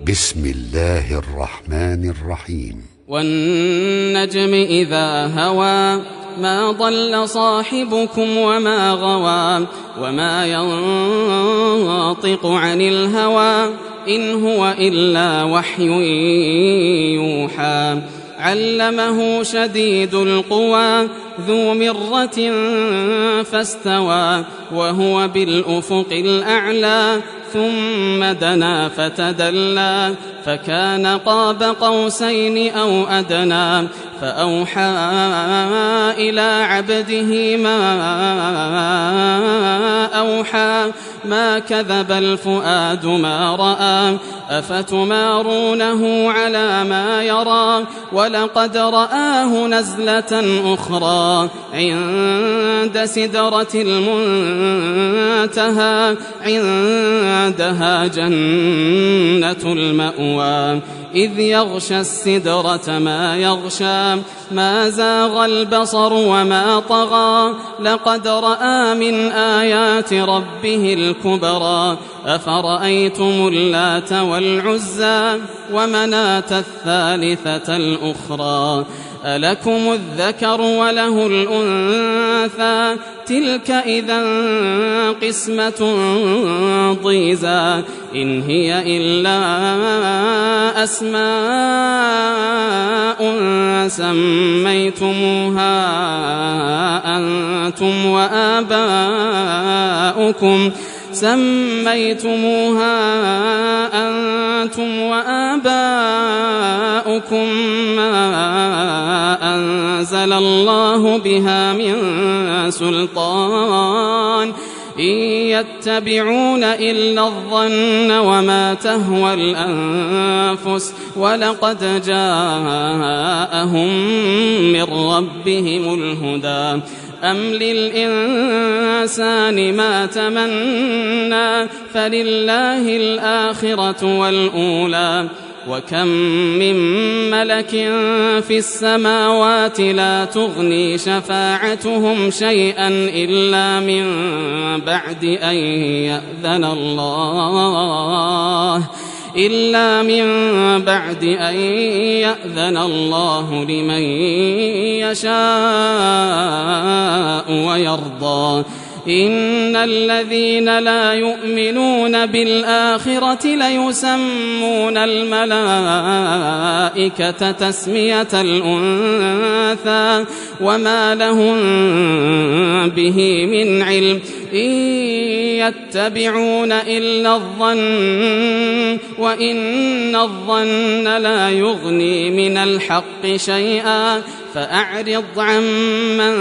بسم الله الرحمن الرحيم. والنجم إذا هوى ما ضل صاحبكم وما غوى وما ينطق عن الهوى إن هو إلا وحي يوحى علمه شديد القوى ذو مرة فاستوى وهو بالأفق الأعلى ثم دنا فتدلى فكان قاب قوسين أو أدنى فأوحى إلى عبده ما أوحى ما كذب الفؤاد ما رأى أفتمارونه على ما يرى ولقد رآه نزلة أخرى عند سدرة المنتهى عندها جنة المأوى إذ يغشى السدرة ما يغشى ما زاغ البصر وما طغى لقد رأى من آيات ربه الكبرى أفرأيتم اللات والعزى ومناة الثالثة الأخرى ألكم الذكر وله الأنثى تلك إذا قسمة ضيزى إن هي إلا أسماء سميتموها أنتم وآباؤكم ما أنزل الله بها من سلطان إن يتبعون إلا الظن وما تهوى الأنفس ولقد جاءهم من ربهم الهدى أم للإنسان ما تمنى فلله الآخرة والأولى وكم من ملك في السماوات لا تغني شفاعتهم شيئا إلا من بعد أن يأذن الله لمن يشاء ويرضى إن الذين لا يؤمنون بالآخرة ليسمون الملائكة تسمية الأنثى وما لهم به من علم إن يتبعون إلا الظن وإن الظن لا يغني من الحق شيئا فأعرض عمن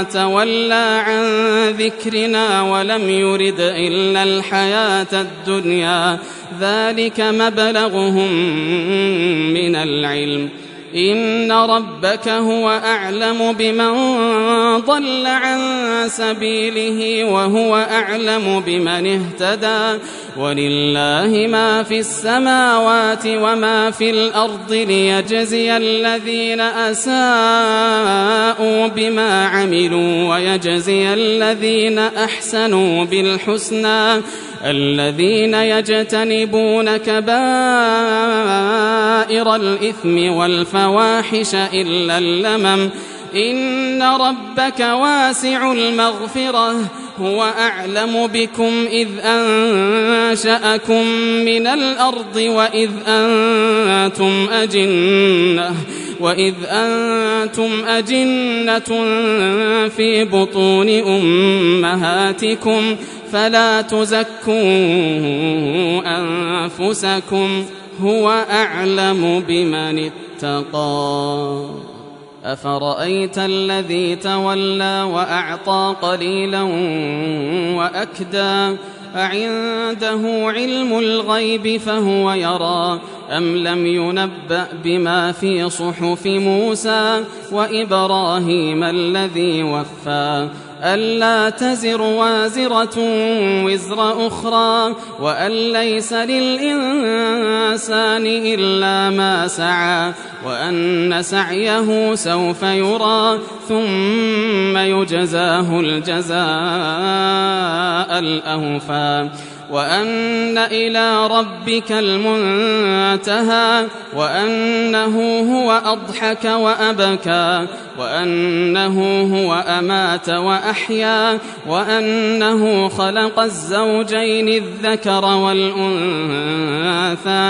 تولى عن ذكرنا ولم يرد إلا الحياة الدنيا ذلك مبلغهم من العلم إن ربك هو أعلم بمن ضل عن سبيله وهو أعلم بمن اهتدى ولله ما في السماوات وما في الأرض ليجزي الذين أساءوا بما عملوا ويجزي الذين أحسنوا بالحسنى الذين يجتنبون كبائر الإثم والفواحش إلا اللمم إن ربك واسع المغفرة هو أعلم بكم إذ أنشأكم من الأرض وإذ أنتم أجنة في بطون أمهاتكم فلا تزكوا أنفسكم هو أعلم بمن اتقى أفرأيت الذي تولى وأعطى قليلا وأكدى أعنده علم الغيب فهو يرى أم لم ينبأ بما في صحف موسى وإبراهيم الذي وفى ألا تزر وازرة وزر أخرى وأن ليس للإنسان إلا ما سعى وأن سعيه سوف يرى ثم يجزاه الجزاء الأوفى وأن إلى ربك المنتهى وأنه هو أضحك وأبكى وأنه هو أمات وأحيا وأنه خلق الزوجين الذكر والأنثى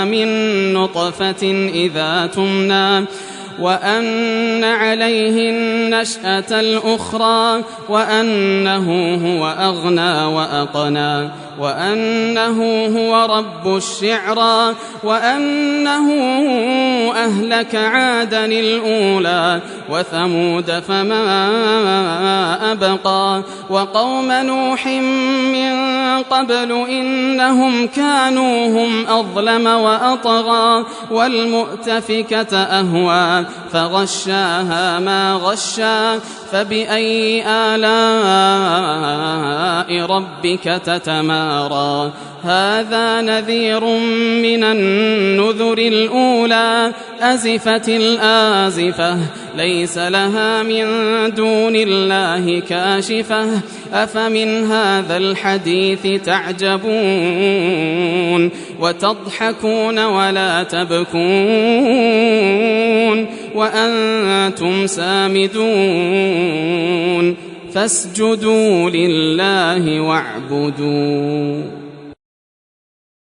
من نطفة إذا تمنى وأن عليه النشأة الأخرى وأنه هو أغنى وأقنى وأنه هو رب الشعرى وأنه أهلك عادا الأولى وثمود فما أبقى وقوم نوح من قبل إنهم كانوا هم أظلم وأطغى والمؤتفكة أهوى فغشاها ما غشا فبأي آلاء ربك تتمارى هذا نذير من النذر الأولى أزفت الآزفة ليس لها من دون الله كاشفة أفمن هذا الحديث تعجبون وتضحكون ولا تبكون وأنتم سامدون فاسجدوا لله واعبدوا